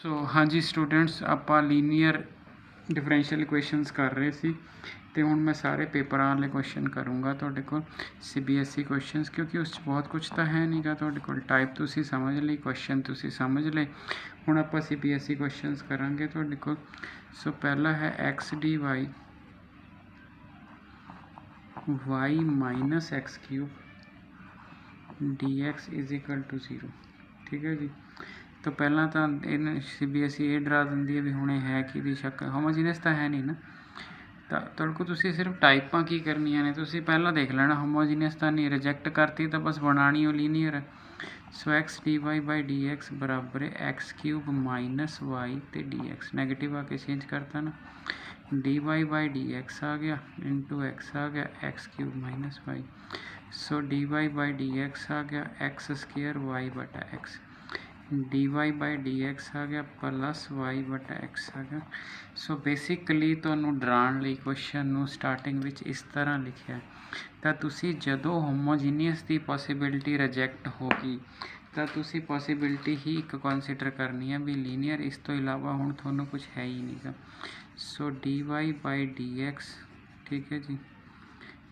ਸੋ ਹਾਂਜੀ ਸਟੂਡੈਂਟਸ, ਆਪਾਂ linear differential equations ਕਰ ਰਹੇ ਸੀ ਤੇ ਹੁਣ ਮੈਂ ਸਾਰੇ ਪੇਪਰਾਂ ਵਾਲੇ ਕੁਐਸਚਨ ਕਰੂੰਗਾ ਤੁਹਾਡੇ ਕੋਲ CBSE ਕੁਐਸਚਨਸ, ਕਿਉਂਕਿ ਉਸ 'ਚ ਬਹੁਤ ਕੁਝ ਤਾਂ ਹੈ ਨਹੀਂਗਾ ਤੁਹਾਡੇ ਕੋਲ। ਟਾਈਪ ਤੁਸੀਂ ਸਮਝ ਲਈ, ਕੁਐਸਚਨ ਤੁਸੀਂ ਸਮਝ ਲਏ। ਹੁਣ ਆਪਾਂ CBSE ਕੁਐਸਚਨਸ ਕਰਾਂਗੇ ਤੁਹਾਡੇ ਕੋਲ। ਸੋ ਪਹਿਲਾ ਹੈ x dy y minus x cube dx is equal to 0। ਠੀਕ ਹੈ ਜੀ। तो पहला तो CBSE ये डरा दी है भी हुणे है कि भी शक होमोजीनियस तो है नहीं ना, तो तुहाडे को तुसीं सिर्फ टाइपां की करनियां ने, तुसीं पहला देख लेना होमोजीनियस तो नहीं, रिजैक्ट करती तो बस बनानी हो लीनियर है। सो x dy बाई dx बराबर है x क्यूब माइनस वाई तो dx, नैगेटिव आके चेंज करता ना, dy बाई dx आ गया इंटू x आ गया x cube minus Y. So dy by dx आ गया एक्स स्केयर वाई बटा एक्स, dy बाई dx आ गया प्लस y बटा x आ गया। सो बेसिकली तुहानूं डराउण लई क्वेश्चन नूं स्टार्टिंग विच इस तरह लिखिਆ ਤਾਂ ਤੁਸੀਂ ਜਦੋਂ ਹੋਮੋਜੀਨੀਅਸ ਦੀ ਪੋਸੀਬਿਲਿਟੀ ਰਿਜੈਕਟ ਹੋ ਗਈ ਤਾਂ ਤੁਸੀਂ ਪੋਸੀਬਿਲਿਟੀ ਹੀ ਇੱਕ ਕੰਸੀਡਰ ਕਰਨੀ ਹੈ ਵੀ ਲੀਨੀਅਰ, ਇਸ ਤੋਂ ਇਲਾਵਾ ਹੁਣ ਤੁਹਾਨੂੰ ਕੁਝ ਹੈ ਹੀ ਨਹੀਂਗਾ। ਸੋ dy ਬਾਈ dx, ਠੀਕ ਹੈ ਜੀ,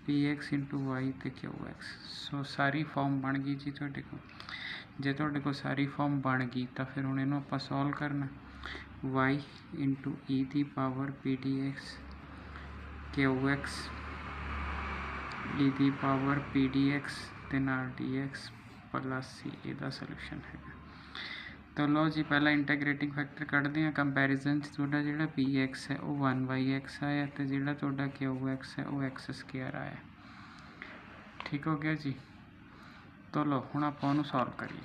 px ਇੰਟੂ ਵਾਈ ਅਤੇ qx। ਸੋ ਸਾਰੀ ਫਾਰਮ ਬਣ ਗਈ ਜੀ ਤੁਹਾਡੇ ਕੋਲ। ਜੇ ਤੁਹਾਡੇ ਕੋਲ ਸਾਰੀ ਫਾਰਮ ਬਣ ਗਈ ਤਾਂ ਫਿਰ ਹੁਣ ਇਹਨੂੰ ਆਪਾਂ ਸੋਲਵ ਕਰਨਾ। y ਇੰਟੂ e ਦੀ ਪਾਵਰ pdx qx, e ਦੀ ਪਾਵਰ pdx ਤੇ ਨਾਲ dx ਪਲਸ c, ਇਹਦਾ ਸੋਲੂਸ਼ਨ ਹੈਗਾ। ਤਾਂ ਲਓ ਜੀ, ਪਹਿਲਾਂ ਇੰਟੈਗਰੇਟਿੰਗ ਫੈਕਟਰ ਕੱਢਦੇ ਹਾਂ। ਕੰਪੈਰੀਜ਼ਨ 'ਚ ਤੁਹਾਡਾ ਜਿਹੜਾ px ਹੈ ਉਹ 1/x ਆਇਆ ਅਤੇ ਜਿਹੜਾ ਤੁਹਾਡਾ qx ਹੈ ਉਹ x ਸਕੁਅਰ ਆਇਆ। ਠੀਕ ਹੋ ਗਿਆ ਜੀ। तो लो हुण आपां उहनूं सॉल्व करिए।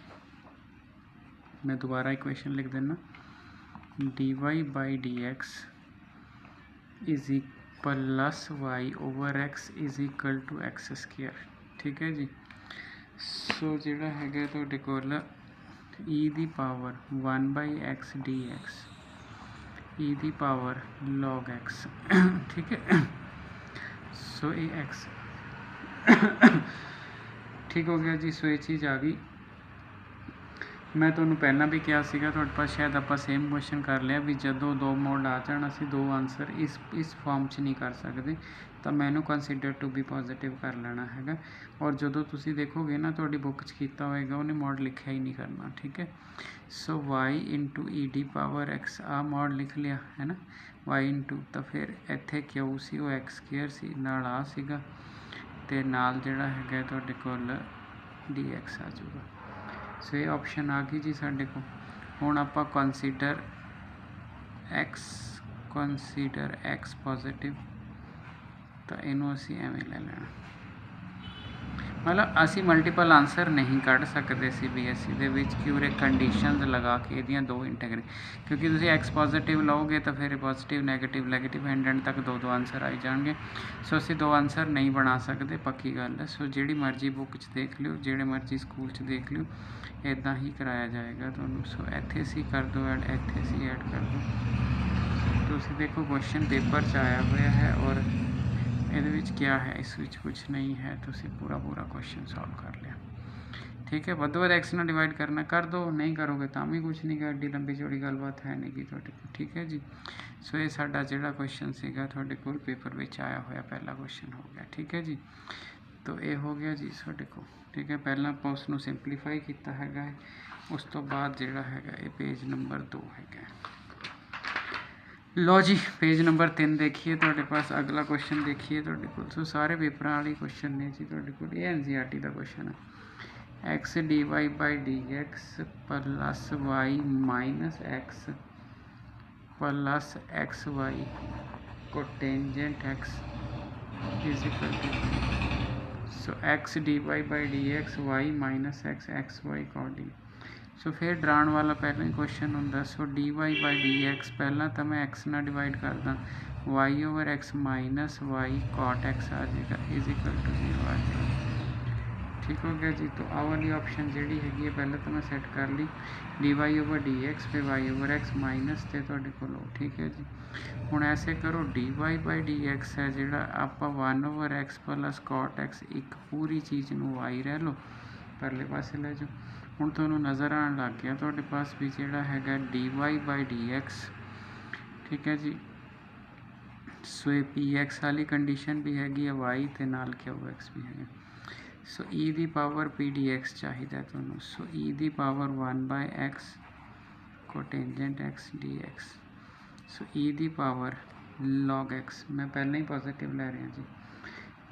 मैं दोबारा इक्वेशन लिख देना, dy by dx is plus Y over x is equal to X square. ठीक है जी। सो जिहड़ा हैगा तुहाडे कोल e दी पावर 1/x dx, e दी पावर log x। ठीक है। सो ये x ठीक हो गया जी। सो ये चीज़ आ गई। मैं तुहानूं पहला भी कहा सीगा, तुहाडे पास शायद आपां सेम क्वेश्चन कर लिया भी जदों दो मोड आ जाण असीं दो आंसर इस फॉर्म च नहीं कर सकते, तो मैं इहनूं कंसीडर टू बी पॉजिटिव कर लेना हैगा। और जदों तुसीं देखोगे ना तुहाडी बुक च कीता होएगा उहने मॉड लिखिया ही नहीं करना। ठीक है। सो y into E D power x आ मॉड लिख लिया है ना, y इंटू, तो फिर इत्थे क्यू सी वो एक्स स्क्वेयर सी नाल आ सीगा ਤੇ ਨਾਲ ਜਿਹੜਾ ਹੈਗਾ ਤੁਹਾਡੇ ਕੋਲ dx ਆ ਜਾਊਗਾ। ਸੋ ਇਹ ਆਪਸ਼ਨ ਆ ਗਈ ਜੀ ਸਾਡੇ ਕੋਲ। ਹੁਣ ਆਪਾਂ ਕੰਸੀਡਰ x ਪੋਜ਼ਿਟਿਵ, ਤਾਂ ਇਹਨੂੰ ਅਸੀਂ ਐਵੇਂ ਲੈ ਲੈਣਾ। मतलब असी मल्टीपल आंसर नहीं कढ़ सकते CBSE ਦੇ ਵਿੱਚ ਕਿ ਉਰੇ ਕੰਡੀਸ਼ਨਸ ਲਗਾ ਕੇ ਇਹਦੀਆਂ ਦੋ ਇੰਟੈਗਰੇਟ, ਕਿਉਂਕਿ ਤੁਸੀਂ x ਪੋਜ਼ਿਟਿਵ ਲਓਗੇ ਤਾਂ ਫਿਰ ਪੋਜ਼ਿਟਿਵ ਨੈਗੇਟਿਵ ਐਂਡ ਤੱਕ ਦੋ ਆਂਸਰ ਆਈ ਜਾਣਗੇ। ਸੋ ਅਸੀਂ ਦੋ ਆਂਸਰ ਨਹੀਂ ਬਣਾ ਸਕਦੇ, ਪੱਕੀ ਗੱਲ ਹੈ। ਸੋ ਜਿਹੜੀ ਮਰਜ਼ੀ ਬੁੱਕ 'ਚ ਦੇਖ ਲਿਓ, ਜਿਹੜੇ ਮਰਜ਼ੀ ਸਕੂਲ 'ਚ ਦੇਖ ਲਿਓ, ਇੱਦਾਂ ਹੀ ਕਰਾਇਆ ਜਾਏਗਾ ਤੁਹਾਨੂੰ। ਸੋ ਇੱਥੇ ਅਸੀਂ ਕਰ ਦਿਓ ਐਡ, ਇੱਥੇ ਅਸੀਂ ਐਡ ਕਰ ਦਿਓ। ਤੁਸੀਂ ਦੇਖੋ ਕੁਐਸਚਨ ਪੇਪਰ 'ਚ ਆਇਆ ਹੋਇਆ ਹੈ ਔਰ ਇਹਦੇ ਵਿੱਚ क्या है, इस ਵਿੱਚ कुछ नहीं है। ਤੁਸੀਂ पूरा क्वेश्चन सॉल्व कर लिया। ठीक है। ਵੱਧ एक्स ਨਾਲ डिवाइड करना कर दो, नहीं करोगे ਤਾਂ भी कुछ नहीं, ਐਡੀ लंबी चौड़ी गलबात है नहीं गी ਤੁਹਾਡੇ ਕੋਲ। ठीक है जी। सो ये साडा ਜਿਹੜਾ क्वेश्चन ਸੀਗਾ ਤੁਹਾਡੇ ਕੋਲ पेपर ਵਿੱਚ ਆਇਆ ਹੋਇਆ ਪਹਿਲਾ क्वेश्चन हो गया। ठीक है जी। तो ये हो गया जी ਤੁਹਾਡੇ ਕੋਲ। ठीक है। ਪਹਿਲਾਂ ਆਪਾਂ ਉਸ ਨੂੰ ਸਿੰਪਲੀਫਾਈ ਕੀਤਾ ਹੈਗਾ, ਉਸ ਤੋਂ ਬਾਅਦ ਜਿਹੜਾ ਹੈਗਾ ਇਹ पेज नंबर 2 हैगा। लो जी, पेज नंबर 3 देखिए तुहाडे पास। अगला क्वेश्चन देखिए तुहाडे कोल। सो सारे पेपर वाले क्वेश्चन ने जी तुहाडे कोल। ये NCERT का क्वेश्चन है। x dy by dx plus Y minus x plus X Y cotangent x is equal to, so x dy by dx y minus x Y cot D. So फिर डराउण वाला पहला ही question होंदा। सो dy by dx पहला तो मैं x ना divide करदा, y over x minus Y cot x आ जाएगा इज इक्वल टू 0 आ जाएगा। ठीक हो गया जी। तो आ वाली ऑप्शन जी हैगी पहले तो मैं सैट कर ली, dy ओवर dx फिर y ओवर x माइनस तो तुहाडे कोल। ठीक है जी। हुण ऐसे करो, dy बाई dx है जिहड़ा आपां 1 over x plus cot x, एक पूरी चीज़ नूं y रह लो, परले पासे ले जाओ। ਹੁਣ ਤੁਹਾਨੂੰ ਨਜ਼ਰ ਆਉਣ ਲੱਗ ਗਿਆ ਤੁਹਾਡੇ ਪਾਸ ਵੀ ਜਿਹੜਾ ਹੈਗਾ dy/dx, ਠੀਕ ਹੈ ਜੀ। ਸੋ ਇਹ px ਵਾਲੀ ਕੰਡੀਸ਼ਨ ਵੀ ਹੈਗੀ ਆ y ਤੇ ਨਾਲ qx ਵੀ ਹੈਗਾ। ਸੋ e ਦੀ ਪਾਵਰ pdx ਚਾਹੀਦਾ ਤੁਹਾਨੂੰ। ਸੋ e ਦੀ ਪਾਵਰ 1/x ਕੋਟੈਂਜੈਂਟ x dx। ਸੋ e ਦੀ ਪਾਵਰ log x, ਮੈਂ ਪਹਿਲਾਂ ਹੀ ਪੋਜ਼ੀਟਿਵ ਲੈ ਰਿਹਾ ਜੀ,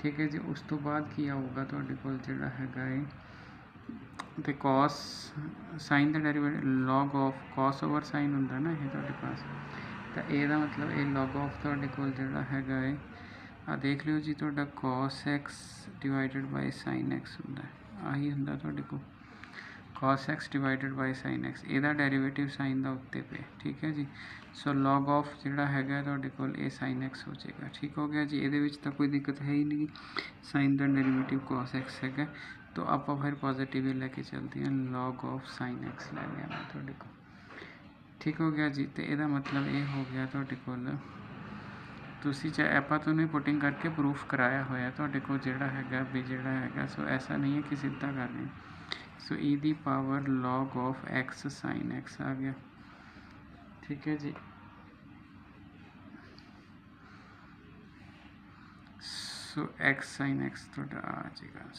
ਠੀਕ ਹੈ ਜੀ। ਉਸ ਤੋਂ ਬਾਅਦ ਕੀ ਆਊਗਾ ਤੁਹਾਡੇ ਕੋਲ ਜਿਹੜਾ ਹੈਗਾ ਏ ਤੇ cos sign the derivative log of cos over sign ਹੁੰਦਾ ਨਾ ਇਹ ਤੁਹਾਡੇ ਪਾਸ, ਤਾਂ ਇਹਦਾ ਮਤਲਬ ਇਹ log ਆਫ ਤੁਹਾਡੇ ਕੋਲ ਜਿਹੜਾ ਹੈਗਾ ਏ ਆ ਦੇਖ ਲਿਓ ਜੀ, ਤੁਹਾਡਾ cos x divided by sin x ਹੁੰਦਾ, ਆਹੀ ਹੁੰਦਾ ਤੁਹਾਡੇ ਕੋਲ cos x divided by sin x, ਇਹਦਾ ਡੈਰੀਵੇਟਿਵ ਸਾਈਨ ਦਾ ਉੱਤੇ ਪਏ, ਠੀਕ ਹੈ ਜੀ। ਸੋ log ਆਫ ਜਿਹੜਾ ਹੈਗਾ ਤੁਹਾਡੇ ਕੋਲ ਇਹ sin x ਹੋ ਜਾਏਗਾ, ਠੀਕ ਹੋ ਗਿਆ ਜੀ। ਇਹਦੇ ਵਿੱਚ ਤਾਂ ਕੋਈ ਦਿੱਕਤ ਹੈ ਹੀ ਨਹੀਂ, ਸਾਈਨ ਦਾ ਡੈਰੀਵੇਟਿਵ cos x ਹੈਗਾ, तो आप फिर पॉजिटिव ही लेके चलते हैं, log ऑफ sin x लै लिया मैं थोड़े को, ठीक हो गया जी। तो यदा मतलब ये हो गया थोड़े कोल, तुसी चाहे आप तो नहीं पुटिंग करके प्रूफ कराया होया थोड़े को जेड़ा हैगा भी जेड़ा हैगा। सो ऐसा नहीं है कि सीधा कर रहे हैं। सो ई दी power log of x sin x आ गया, ठीक है जी। सो x sin x थोड़ा आ जाएगा।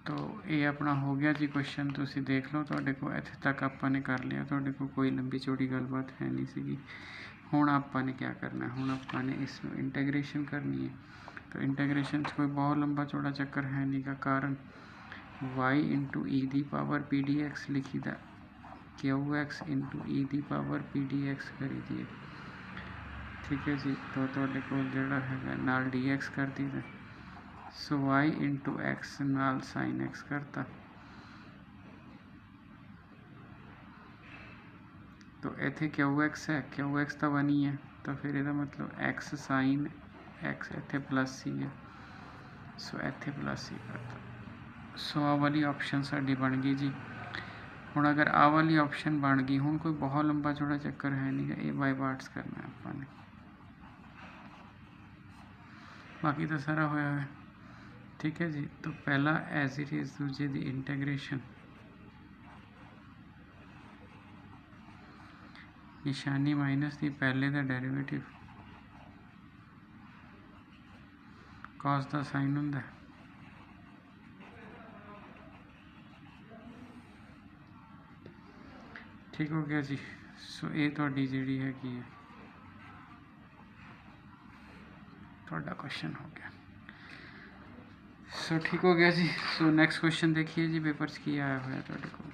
तो ये अपना हो गया जी क्वेश्चन, तुसी देख लो तुहाडे को इत्थे तक आपां ने कर लिया, तुहाडे को कोई लंबी चौड़ी गलबात है नहीं सीगी। हुण आपां ने क्या करना है, हुण आपां ने इसमें इंटीग्रेशन करनी है। तो इंटीग्रेशन कोई बहुत लंबा चौड़ा चक्कर है नहीं का, कारण y इंटू ई दी पावर पी डी एक्स लिखी दा, क्यू एक्स इंटू ई दी पावर पी डी एक्स करी दिए, ठीक है जी। तो तुहाडे कोल जिहड़ा हैगा नाल डी एक्स कर दी दा। सो y इंटू एक्स नाल साइन एक्स करता, तो इत्थे क्यू एक्स है, क्यू एक्स तो वन ही है, तो फिर ਇਹਦਾ मतलब x साइन x इत्थे प्लस सी है, सो इत्थे प्लस सी करता। सो आ वाली ऑप्शन साडी बन गई जी। हुण अगर आ वाली ऑप्शन बन गई, हुण कोई बहुत लंबा चौड़ा चक्कर है नहीं, ये बाय पार्ट्स करना है आपां ने, बाकी तो सारा होया है, ठीक है जी। तो पहला एज इट इज़, दूजे दी इंटीग्रेशन, निशानी माइनस दी, पहले दा डेरिवेटिव कॉस दा साइन हुंदा है, ठीक हो गया जी। सो ये तुहाडी जिहड़ी हैगी है तुहाडा क्वेश्चन हो गया। सो ठीक हो गया जी। सो नैक्सट क्वेश्चन देखिए जी, पेपर च की आया हुआ तुहाडे कोल।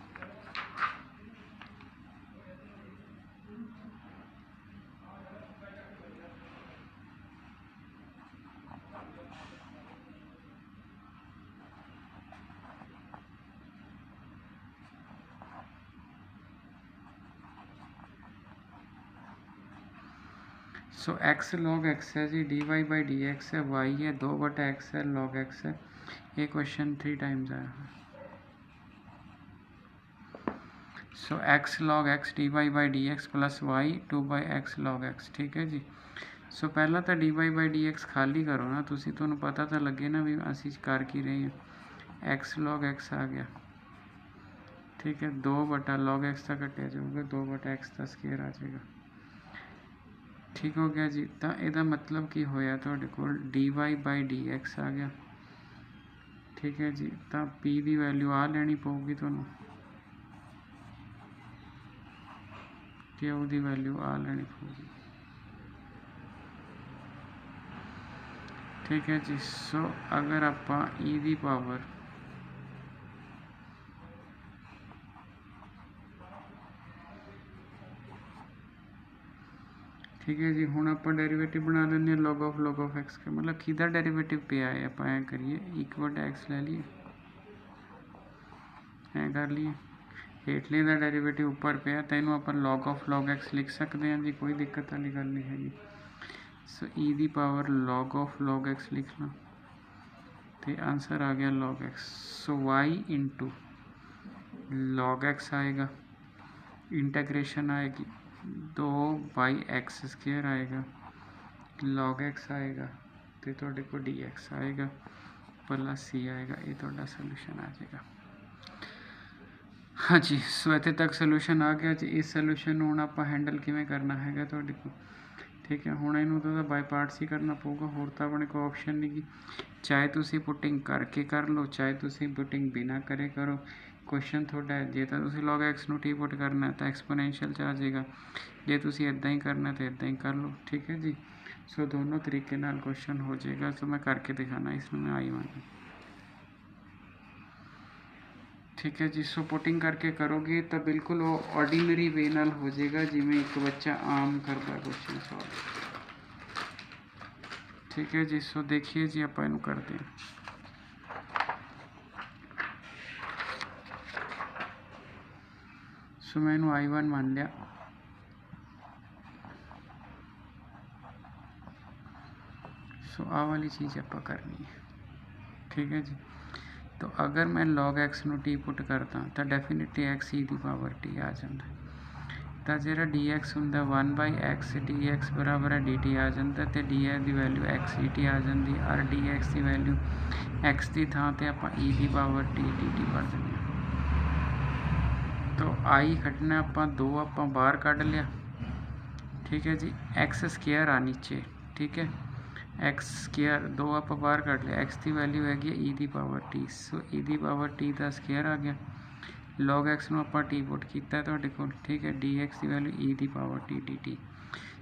सो x log x है जी, dy बाई डी एक्स है, y है 2/x है, log x है। ये क्वेश्चन 3 टाइम्स आया है। सो x log x dy by D x plus y 2/x log x, ठीक है जी। सो पहला तो dy बाई डी एक्स खाली करो ना, तुसी तुहानूं पता तो लगे ना भी असीं कर की रहे हैं। x log x आ गया, ठीक है, 2/log x का कटिया जाऊगा, 2/x का स्केयर आ जाएगा, ठीक हो गया जी। तो यदा मतलब की होया तुहाडे कोल dy बाई डी एक्स आ गया, ठीक है जी। तो p की वैल्यू आ लैनी पऊगी तुहानूं, q की वैल्यू आ लैनी पऊगी, ठीक है जी। सो अगर आपां e की पावर ठीक है जी, हुण आपां डेरीवेटिव बना लेंगे log ऑफ x का, मतलब किदा डेरीवेटिव पिया है, आपां ऐ करिए 1/x ले लीए, ऐ कर लीए, हेठले का डेरीवेटिव उपर पिया, तो इनू आपां log x लिख सकते हैं जी, कोई दिक्कत वाली गल नहीं हैगी। सो e की पावर log x लिख लो, तो आंसर आ गया log x। सो y इंटू log x आएगा, इंटीग्रेशन आएगी 2/x स्क्वायर आएगा, log x आएगा, तो थोड़े को डी एक्स आएगा प्लस सी आएगा, ये थोड़ा सोल्यूशन आ जाएगा। हाँ जी, सो ਇੱਥੇ ਤੱਕ ਸੋਲੂਸ਼ਨ ਆ ਗਿਆ ਜੀ। ਇਸ ਸੋਲੂਸ਼ਨ ਨੂੰ ਹੁਣ ਆਪਾਂ ਹੈਂਡਲ ਕਿਵੇਂ ਕਰਨਾ ਹੈਗਾ ਤੁਹਾਡੇ ਕੋਲ, ਠੀਕ ਹੈ। ਹੁਣ ਇਹਨੂੰ ਤਾਂ ਬਾਈ ਪਾਰਟਸ ਹੀ ਕਰਨਾ ਪਊਗਾ, ਹੋਰ ਤਾਂ ਆਪਣੇ ਕੋਲ ਆਪਸ਼ਨ ਨਹੀਂ ਗੀ। ਚਾਹੇ ਤੁਸੀਂ ਪੁਟਿੰਗ ਕਰਕੇ ਕਰ ਲਓ, ਚਾਹੇ ਤੁਸੀਂ ਪੁਟਿੰਗ ਬਿਨਾ ਕਰੇ ਕਰੋ, ਕੁਐਸਚਨ ਤੁਹਾਡਾ ਹੈ। ਜੇ ਤਾਂ ਤੁਸੀਂ log x ਨੂੰ ਟੀ ਪੁੱਟ ਕਰਨਾ ਤਾਂ ਐਕਸਪੋਨੈਂਸ਼ੀਅਲ 'ਚ ਆ ਜਾਏਗਾ, ਜੇ ਤੁਸੀਂ ਇੱਦਾਂ ਹੀ ਕਰਨਾ ਤਾਂ ਇੱਦਾਂ ਹੀ ਕਰ ਲਓ, ਠੀਕ ਹੈ ਜੀ। ਸੋ ਦੋਨੋਂ ਤਰੀਕੇ ਨਾਲ ਕੁਐਸਚਨ ਹੋ ਜਾਏਗਾ। ਸੋ ਮੈਂ ਕਰਕੇ ਦਿਖਾਣਾ, ਇਸ ਨੂੰ ਮੈਂ I1, ਠੀਕ ਹੈ ਜੀ। ਸੋ ਪੁਟਿੰਗ ਕਰਕੇ ਕਰੋਗੇ ਤਾਂ ਬਿਲਕੁਲ ਉਹ ਆਰਡੀਨਰੀ ਵੇ ਨਾਲ ਹੋ ਜਾਏਗਾ, ਜਿਵੇਂ ਇੱਕ ਬੱਚਾ ਆਮ ਕਰਦਾ ਕੁਐਸਚਨ ਸੋਲਵ, ठीक है जी। सो देखिए जी, आप इनू करते हैं। सो मैं इनू I1 मान लिया। सो आ वाली चीज़ आप करनी है, ठीक है जी। तो अगर मैं log x नू टी पुट करता तो डेफिनेटली x ई दी पावर टी आ जाता, तो जो dx होंगे 1/x dx बराबर है dt आ जाता, तो dx की वैल्यू x ई टी आ जाती, और dx की वैल्यू x की थां ते आप ई दी पावर टी dt पढ़ देंगे। तो आई कटना आप दो आप बाहर कढ़ लिया, ठीक है जी। एक्स स्केयर आ नीचे, ठीक है, एक्स स्केयर दो आप बाहर कढ़ लिया, एक्स की वैल्यू हैगी ई दी पावर टी। सो ई दी पावर टी का स्केयर आ गया, log x ਨੂੰ ਆਪਾਂ टी पुट किया ਤੁਹਾਡੇ ਕੋਲ, ठीक है। dx की वैल्यू ई दी पावर टी dt।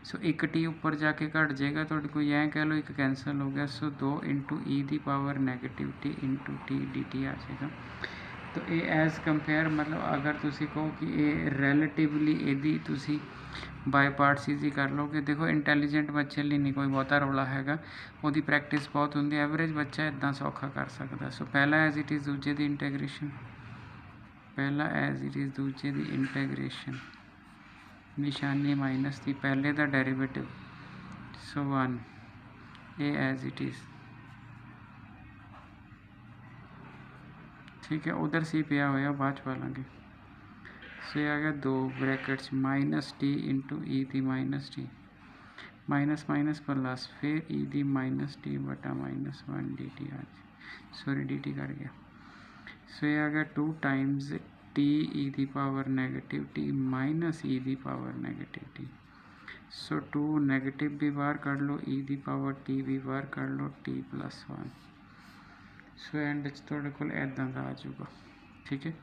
सो एक टी ऊपर जाके घट जाएगा ਤੁਹਾਡੇ कोल, ऐ कह लो एक कैंसल हो गया। सो 2 इंटू ई दी power negative T into T dt आ जाएगा। तो ये एज कंपेयर मतलब अगर तुसी कहो कि ये रैलेटिवली यदि तुसी बाय पार्ट्स ईजी कर लोगे, देखो इंटैलीजेंट बच्चे लिए नहीं कोई बहुता रौला हैगा, वो प्रैक्टिस बहुत होंगी, एवरेज बच्चा इदा सौखा कर सकता। सो पहला एज इट इज़ दूजे की इंटैग्रेशन, पहला एज इट इज़ दूजे की इंटैग्रेशन, निशानी माइनस की, पहले का derivative. So 1 a as it is, ठीक है। उधर सी पिया होया बाद पा लेंगे। सो ये आ गया 2 brackets minus T into e दी minus T, minus minus plus, फिर ई दी माइनस टी बटा -1 डी टी आ गया, सॉरी डी टी कर गया। सो ये आ गया 2 टाइम्स टी ई दी पावर नेगेटिव टी माइनस ई दी पावर नेगेटिव टी। सो 2 नेगेटिव भी बाहर कर लो, ई दी पावर टी भी बाहर कर लो, टी प्लस 1। सो एंड थोड़े को इदा का आ जाऊगा, ठीक है।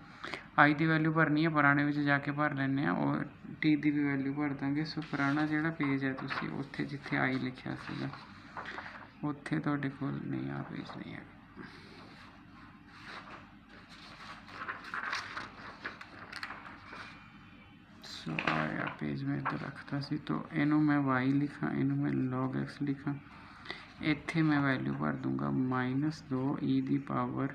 आई की वैल्यू भरनी है, पुराने में जाके भर लें, और टी की भी वैल्यू भर देंगे। सो पुराना जोड़ा पेज है तुसी उत्थे जिथे आई लिखा सीगा उत्थे तुहाडे कोल नहीं, आ पेज नहीं है। सो आया पेज में इधर रखता सी, तो इनू मैं वाई लिखा, इनू मैं log x लिखा, इत्थे मैं वैल्यू भर दूंगा -2 ई दी पावर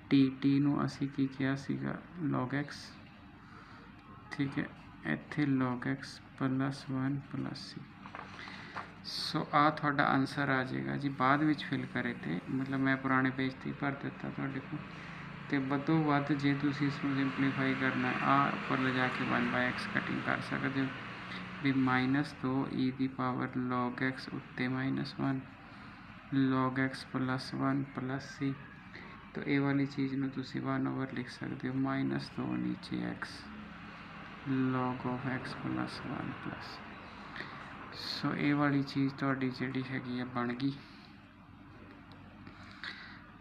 टी, टी नू असी की किया सीगा log x, ठीक है। इत्थे log x plus 1 plus C. सो आ थोड़ा आंसर आ जाएगा जी। बाद में फिल करे थे, मतलब मैं पुराने पेज से भर दिता थोड़े को, तो वधो वध जे तुसी इसमें सिंपलीफाई करना है, आ उपर ले जाके 1/x कटिंग कर सकते हो भी -2 ई दी पावर log x उत्ते -1 log x प्लस 1 प्लस सी। तो ये वाली चीज़ में तुसी 1/, लिख सकते हो -2 नीचे x log of x plus 1 plus. So ये वाली चीज़ थोड़ी जी हैगी बन गई।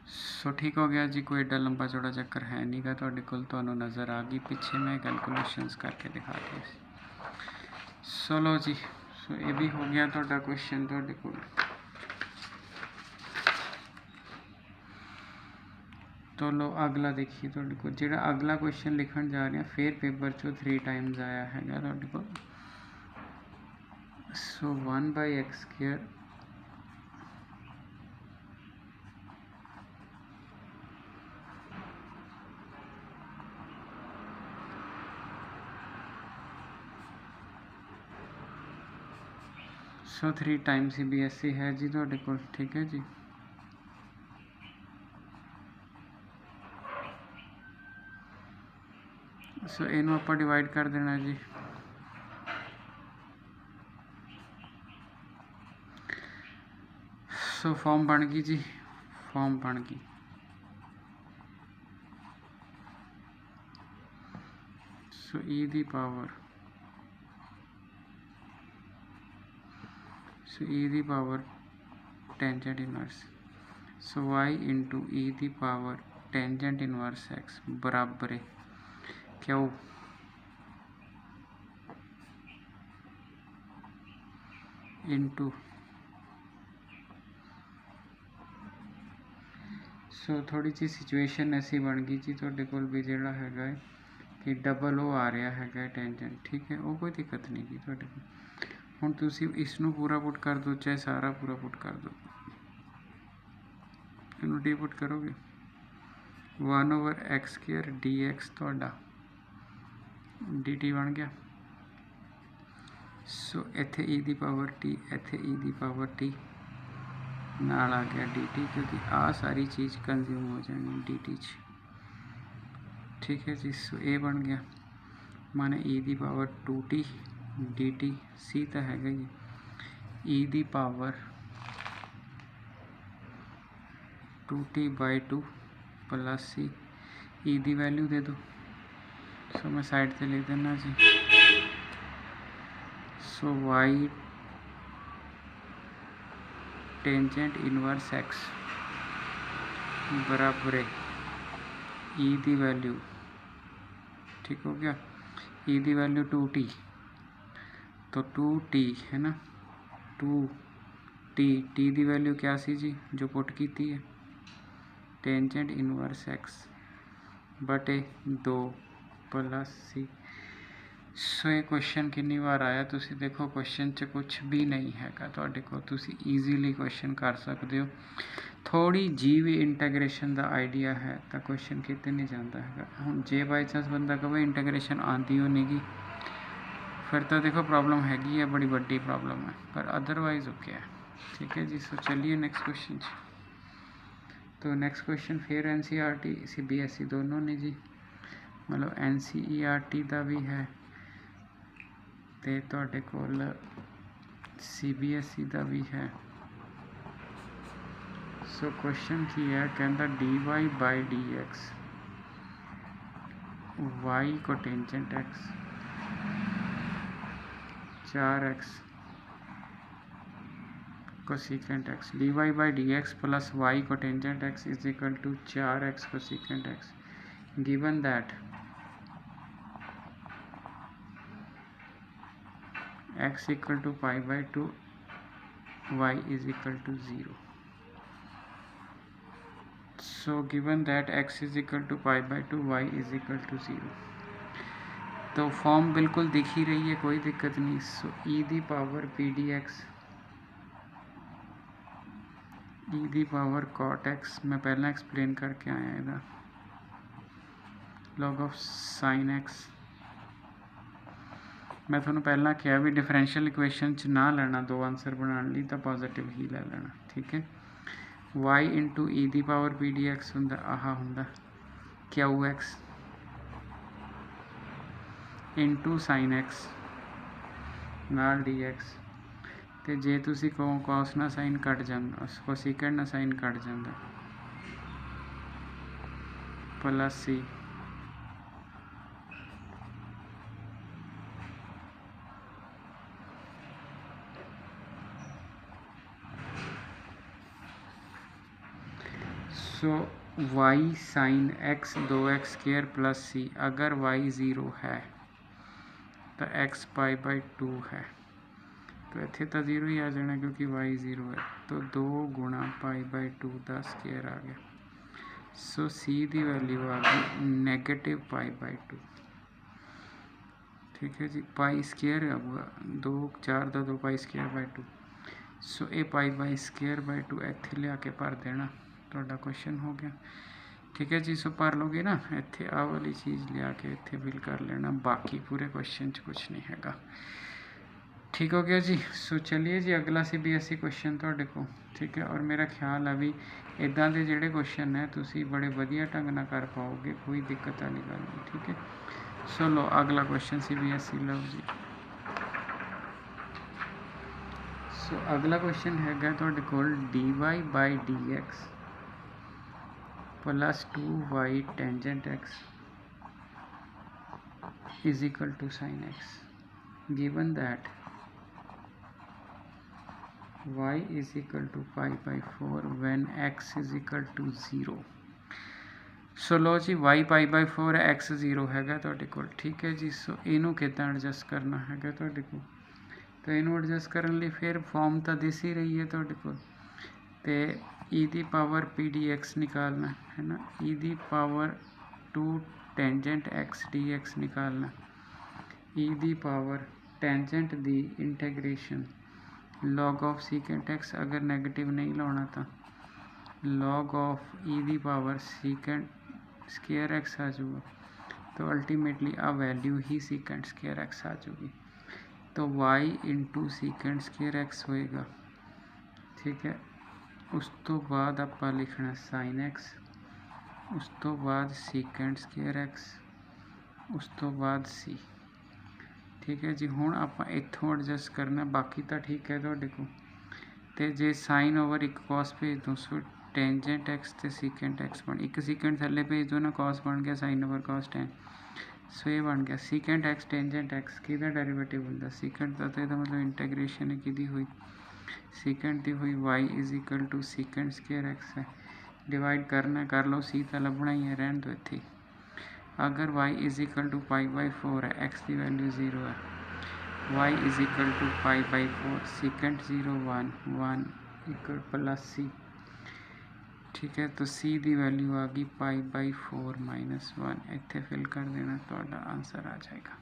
सो ठीक हो गया जी, कोई एडा लंबा चौड़ा चक्कर है नहीं गा, तुहाडे कोल तुहानूं नज़र आ गई, पिछे मैं कैलकुलेशनस करके दिखा दिया। सो लो जी, सो ये भी हो गया तुहाडा क्वेश्चन तुहाडे कोल। तो लो अगला देखिए तुहाडे कोल, जिहड़ा अगला क्वेश्चन लिखण जा रहे हैं, फिर पेपर चो 3 टाइम्स आया हैगा तुहाडे कोल। सो 1/x², सो 3 टाइम्स CBSE है जी तुहाडे कोल, ठीक है जी। सो इनू आप डिवाइड कर देना जी। सो फॉर्म बन गई जी, फॉर्म बन गई। सो ई दी power tangent inverse, so Y into e दी पावर टेंजेंट इनवर्स एक्स बराबर है क्यों इंटू सो थोड़ी जी सिचुएशन ऐसी बन गई जी थोड़े कोल भी जिहड़ा हैगा है कि डबल ओ आ रहा हैगा टेंजेंट, ठीक है, वो कोई दिक्कत नहीं की थोड़े को। हुण तुसी इसनूं पूरा पुट कर दो चाहे सारा पूरा पुट कर दो, इनू डी पुट करोगे 1/x² dx तुहाडा dt बन गया। सो इत्थे ई दी पावर टी, इत्थे ई दी पावर टी नाल आ गया dt, क्योंकि आ सारी चीज़ कंज्यूम हो जानी dt च, ठीक है जी। सो ए बन गया माने ई दी पावर 2t dt, सी तो हैगा ही ई दी power 2t/2 plus C, e दी वैल्यू दे दो। सो मैं साइड पे लिख देना जी। So Y tangent inverse X बराबर है ई दी वैल्यू, ठीक हो गया, ई दी वैल्यू 2t, तो 2t है ना, 2t, टी दी वैल्यू क्या सी जी जो पुट की है टेंजेंट इनवर्स एक्स बटे 2 प्लस सी। सो ये क्वेश्चन कितनी बार आया तुसी देखो, क्वेश्चन च कुछ भी नहीं हैगा तुहाडे कोल, तुसी ईजीली क्वेश्चन कर सकते हो। थोड़ी जी भी इंटैग्रेशन का आइडिया है तो क्वेश्चन कितने नहीं जाता है। हुण जे बाई चांस बंदा कहे इंटैग्रेशन आती हो नहीं गी, फिर तो देखो प्रॉब्लम हैगी है, बड़ी बड़ी प्रॉब्लम है, पर अदरवाइज ओके है, ठीक है जी। सो चलिए नेक्स्ट क्वेश्चन। तो नेक्स्ट क्वेश्चन फिर NCERT CBSE दोनों ने जी, मतलब NCERT का भी है तो तुहाडे कोल CBSE का भी है। सो क्वेश्चन की है, कहता dy/dx y cotangent x 4x cosecant x, dy/dx plus y cotangent x is equal to 4x cosecant x, given that x equal to π/2 y is equal to 0। So given that x is equal to π/2 y is equal to 0, तो form बिल्कुल दिख ही रही है, कोई दिक्कत नहीं। So e दी power pdx e दी पावर cot x, मैं पहला एक्सप्लेन करके आया इहदा log ऑफ sin x। मैं थोड़ा पहला कहा भी डिफरेंशियल इक्वेशन च ना लेना दो आंसर बनाने लिए, तो पॉजिटिव ही ले लेना, ठीक है। y इंटू ई दी पावर pdx हुंदा आह हुंदा qx इंटू sin x नाल dx, तो जे तुसी कहो cos ना साइन कट जाता, कोसेकेंट ना साइन कट जाता, plus C so y sine x 2x² plus C, अगर y 0 है तो x π/2 है, तो इत्थे तो 0 ही आ जाना क्योंकि y 0 है, तो 2 गुणा π/2 का स्केयर आ गया। सो सी दी वैल्यू आ गई नेगेटिव π/2, ठीक है जी। पाई स्केयर आऊगा 2 4 का 2 π²/2, सो ये π/2 इत्थे लिया के भर देना, तुहाडा क्वेश्चन हो गया, ठीक है जी। सो भर लोगे ना, इत्थे आ वाली चीज़ लिया के इत्थे फिल कर लेना, बाकी पूरे क्वेश्चन च कुछ नहीं हैगा, ठीक हो गया जी। सो चलिए जी अगला CBSE क्वेश्चन तुहाडे को, ठीक है। और मेरा ख्याल है भी इदां दे जिहड़े क्वेश्चन है तुसी बड़े वधिया ढंग नाल कर पाओगे, कोई दिक्कत वाली गल नहीं, ठीक है। सो लो अगला क्वेश्चन CBSE लो जी। सो अगला क्वेश्चन हैगा तुहाडे कोल dy/dx plus 2y tangent x is equal to sin x, given that y is equal to pi by 4 when x is equal to 0। ਸੋ ਲੋ ਜੀ y ਪਾਈ ਬਾਈ 4 x 0 ਹੈਗਾ ਤੁਹਾਡੇ ਕੋਲ, ਠੀਕ ਹੈ ਜੀ। ਸੋ ਇਹਨੂੰ ਕਿੱਦਾਂ ਐਡਜਸਟ ਕਰਨਾ ਹੈਗਾ ਤੁਹਾਡੇ ਕੋਲ, ਤਾਂ ਇਹਨੂੰ ਐਡਜਸਟ ਕਰਨ ਲਈ ਫਿਰ ਫਾਰਮ ਤਾਂ ਦਿਸ ਹੀ ਰਹੀ ਹੈ ਤੁਹਾਡੇ ਕੋਲ, ਤੇ e ਦੀ ਪਾਵਰ p dx ਨਿਕਾਲਣਾ ਹੈ ਨਾ, e the power 2 tangent x dx ਨਿਕਾਲਣਾ, e the power tangent the integration log of secant x, अगर नेगेटिव नहीं लाना था log of e the power secant square x आ जाऊगा, तो अल्टीमेटली आ वैल्यू ही secant square x आ जाऊगी, तो y into secant square x होएगा, ठीक है। उस तो बाद आप लिखना sin x, उस तो बाद secant स्केयर x, उस तो बाद c, ठीक है जी। हुण आपां इत्थों एडजस्ट करना, बाकी तो ठीक है तुहाडे कोल, ते जे साइन ओवर एक कॉस भेज दो, सो टेंजेंट एक्स ते सीकेंट एक्स बन, एक सीकेंट थल्ले भेज दो ना, कॉस बन गया sine over cos tan, so ये बन गया सीकेंट एक्स टेंजेंट एक्स किहदा डेरिवेटिव हुंदा, सीकेंट दा, तो इहदा मतलब इंटैग्रेशन है किहदी हुई, सीकेंट दी हुई, Y is equal to secant square X है, डिवाइड करना कर लो, सी तो लभना ही है, रहन दो इत्थे। अगर y is equal to pi by 4 है, x की वैल्यू 0 है, y is equal to pi by 4 secant 0 1 1 equal plus c, ठीक है। तो c की वैल्यू आ गई पाई बाई 4 माइनस 1, इत्थे फिल कर देना, तो आंसर आ जाएगा।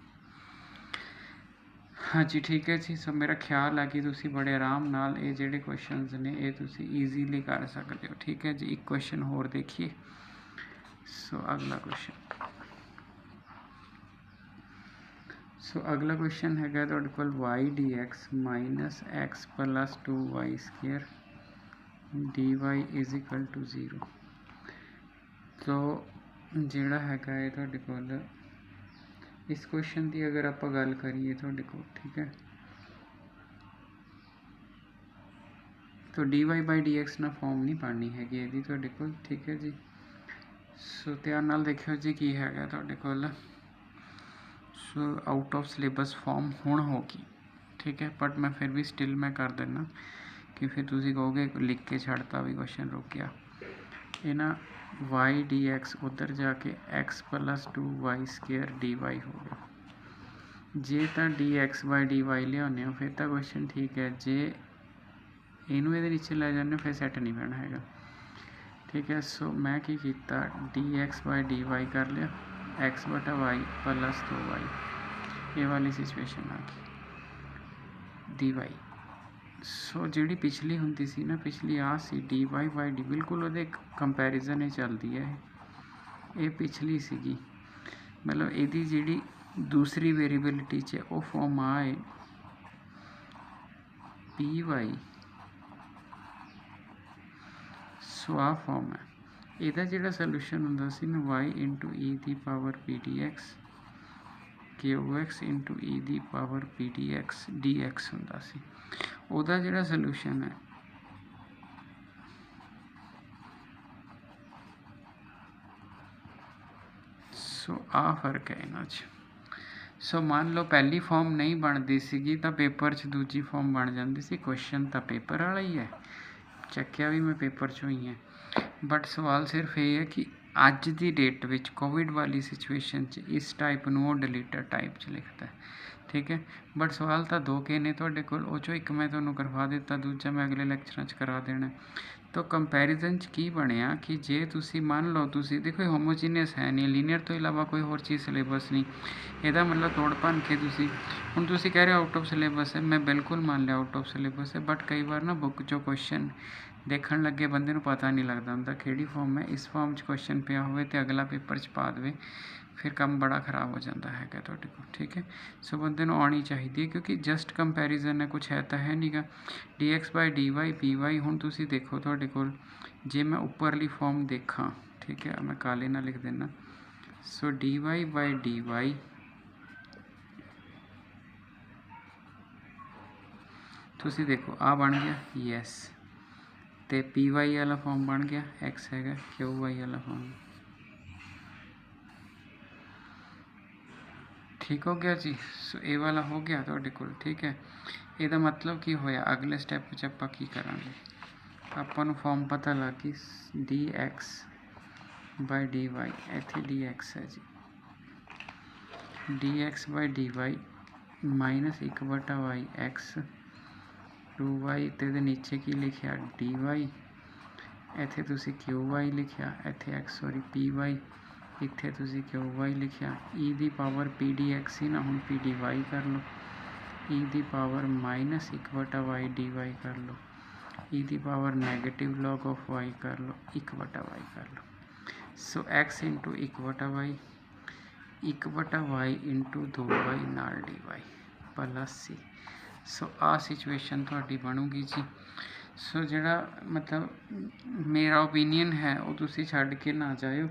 हाँ जी, ठीक है जी। सो मेरा ख्याल है कि तुसी बड़े आराम नाल ये जेडे क्वेश्चनस ने ये तुसी ईजीली कर सकते हो, ठीक है जी। एक क्वेश्चन होर देखिए। सो अगला क्वेश्चन, सो अगला क्वेश्चन है तुहाडे कोल y dx minus X plus 2y square dy is equal to 0। तो जिहड़ा हैगा है तुहाडे कोल इस क्वेश्चन की अगर आप गल करिए तुहाडे कोल, ठीक है, तो dy बाई dx ना फॉर्म नहीं पढ़नी हैगी इहदी तुहाडे कोल, ठीक है जी। सो ध्यान नाल देखियो जी की हैगा तुहाडे कोल, so out of syllabus form हुण होगी, ठीक है, बट मैं फिर भी स्टिल मैं कर देना कि फिर तुसी कहोगे लिख के छड़ता भी क्वेश्चन रुक गया। ये ना y dx उधर जाके x plus 2y square dy हो गया। जे तो dx बाई dy लियाने हो फिर तो क्वेश्चन ठीक है, जे इनू ये नीचे लै जाने फिर सैट नहीं पैना हैगा, ठीक है। सो मैं की कीता dx बाई dy कर लिया, x बटा y प्लस 2y, ये वाली सिचुएशन आ गई dy। सो जी पिछली होंगी सी ना, पिछली आ सी dy बाई डी, बिल्कुल वो कंपैरिजन ही चलती है, ये पिछली सीगी, मतलब यदी जी दूसरी वेरीएबिलिटी च वो फॉर्म आए पी वाई, सो आ फॉर्म है, ਇਹਦਾ ਜਿਹੜਾ सोल्यूशन ਹੁੰਦਾ ਸੀ ना y इंटू ई दी power P D x Q x into e दी पावर पी डी एक्स ਹੁੰਦਾ ਸੀ, ਉਹਦਾ ਜਿਹੜਾ सोल्यूशन है सो आ फर्क है इन्हां च। सो मान लो पहली फॉर्म नहीं बनती सी तो पेपर च दूजी फॉर्म बन जाती सी, क्वेश्चन तो पेपर वाला ही है, चक्या भी मैं पेपर चो ही है, बट सवाल सिर्फ ये है कि अज की डेट में कोविड वाली सिचुएशन च इस टाइप नू डिलीटर टाइप च लिखता है, ठीक है। बट सवाल तो दो के ने तुहाडे कोल, वो चो एक मैं तुहानूं करवा दिता, दूजा मैं अगले लैक्चरां च करा देना। तो कंपैरिजन च की बनिया कि जे तुसी मान लो तुसी देखो होमोजीनियस है नहीं, लीनियर तो इलावा कोई होर चीज़ सिलेबस नहीं, ਇਹਦਾ मतलब तोड़ भन के तुसी हुण तुसी कह रहे हो आउट ऑफ सिलेबस है, मैं बिल्कुल मान लिया आउट ऑफ सिलेबस है, बट कई बार ना बुक चो क्वेश्चन देखण लगे बंदे नूं पता नहीं लगता हुंदा किहड़ी फॉर्म है, इस फॉर्म च क्वेश्चन पिया होवे ते अगला पेपर च पा देवे, फिर काम बड़ा खराब हो जाता है तुहाडे कोल, ठीक है। सो बंदे नूं आउणी चाहिदी है, क्योंकि जस्ट कंपैरिजन है, कुछ है तो है नहीं गा। D X by D Y P Y हुण तुसी देखो तुहाडे कोल, जे मैं उपरली फॉर्म देखा, ठीक है, मैं काले नाल लिख देना, so D Y by D Y तुसी देखो आ बन गया यस, तो पी वाई वाला फॉर्म बन गया एक्स है, क्यू वाई वाला फॉर्म, ठीक हो गया जी। सो ये वाला हो गया ਤੁਹਾਡੇ ਕੋਲ, ठीक है। ਇਹਦਾ ਮਤਲਬ ਕੀ ਹੋਇਆ, ਅਗਲੇ ਸਟੈਪ ਵਿੱਚ ਆਪਾਂ ਕੀ ਕਰਾਂਗੇ, ਆਪਾਂ ਨੂੰ ਫਾਰਮ ਪਤਾ ਲੱਗ ਗਈ dx by dy, ਇੱਥੇ dx ਹੈ ਜੀ, dx by dy minus 1/y x 2y ਤੇ ਇਹਦੇ ਨੀਚੇ ਕੀ ਲਿਖਿਆ dy, ਇੱਥੇ ਤੁਸੀਂ qy ਲਿਖਿਆ, ਇੱਥੇ x ਸੌਰੀ py, ਇੱਥੇ ਤੁਸੀਂ qy ਲਿਖਿਆ, e ਦੀ ਪਾਵਰ p dx ਸੀ ਨਾ, ਹੁਣ p dy ਕਰ ਲਓ, e ਦੀ ਪਾਵਰ ਮਾਈਨਸ 1/y dy ਕਰ ਲਓ, e the power negative log of y ਕਰ ਲਓ, 1/y ਕਰ ਲਓ। ਸੋ x into 1/y 1/y into 2y ਨਾਲ dy ਪਲਸ ਸੀ। ਸੋ ਆਹ ਸਿਚੁਏਸ਼ਨ ਤੁਹਾਡੀ ਬਣੂਗੀ ਜੀ। ਸੋ ਜਿਹੜਾ ਮਤਲਬ ਮੇਰਾ ਓਪੀਨੀਅਨ ਹੈ ਉਹ ਤੁਸੀਂ ਛੱਡ ਕੇ ਨਾ ਜਾਇਓ,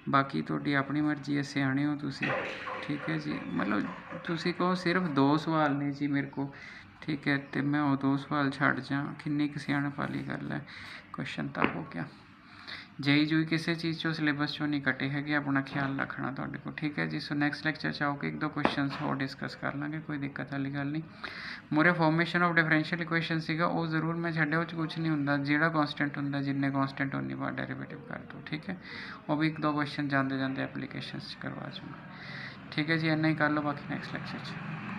ਬਾਕੀ ਤੁਹਾਡੀ ਆਪਣੀ ਮਰਜ਼ੀ ਹੈ, ਸਿਆਣੇ ਹੋ ਤੁਸੀਂ, ਠੀਕ ਹੈ ਜੀ। ਮਤਲਬ ਤੁਸੀਂ ਕਹੋ ਸਿਰਫ 2 ਸਵਾਲ ਨੇ ਜੀ ਮੇਰੇ ਕੋਲ, ਠੀਕ ਹੈ, ਅਤੇ ਮੈਂ ਉਹ 2 ਸਵਾਲ ਛੱਡ ਜਾ, ਕਿੰਨੀ ਕੁ ਸਿਆਣਪ ਵਾਲੀ ਗੱਲ ਹੈ, ਕੁਐਸ਼ਨ ਤਾਂ ਹੋ ਗਿਆ। ਜਈ ਜੂਈ ਕਿਸੇ ਚੀਜ਼ 'ਚੋਂ ਸਿਲੇਬਸ 'ਚੋਂ ਨਹੀਂ ਕੱਟੇ ਹੈਗੇ, ਆਪਣਾ ਖਿਆਲ ਰੱਖਣਾ ਤੁਹਾਡੇ ਕੋਲ, ਠੀਕ ਹੈ ਜੀ। ਸੋ ਨੈਕਸਟ ਲੈਕਚਰ 'ਚ ਆਓ ਕਿ 1-2 ਕੁਐਸ਼ਚਨਸ ਹੋਰ ਡਿਸਕਸ ਕਰ ਲਾਂਗੇ, ਕੋਈ ਦਿੱਕਤ ਵਾਲੀ ਗੱਲ ਨਹੀਂ। ਮੋਰੇ ਫਾਰਮੇਸ਼ਨ ਆਫ ਡਿਫਰੈਂਸ਼ੀਅਲ ਇਕੁਏਸ਼ਨ ਸੀਗਾ, ਉਹ ਜ਼ਰੂਰ ਮੈਂ ਛੱਡਿਆ, ਉਹ 'ਚ ਕੁਛ ਨਹੀਂ ਹੁੰਦਾ, ਜਿਹੜਾ ਕਾਂਸਟੈਂਟ ਹੁੰਦਾ, ਜਿੰਨੇ ਕਾਂਸਟੈਂਟ ਉਨੀ ਵਾਰ ਡੈਰੀਵੇਟਿਵ ਕਰ ਦਿਓ, ਠੀਕ ਹੈ। ਉਹ ਵੀ 1-2 ਕੁਐਸ਼ਨ ਜਾਂਦੇ ਜਾਂਦੇ ਐਪਲੀਕੇਸ਼ਨਸ 'ਚ ਕਰਵਾ ਜੂੰਗਾ, ਠੀਕ ਹੈ ਜੀ। ਇੰਨਾ ਹੀ ਕਰ ਲਓ, ਬਾਕੀ ਨੈਕਸਟ ਲੈਕਚਰ 'ਚ।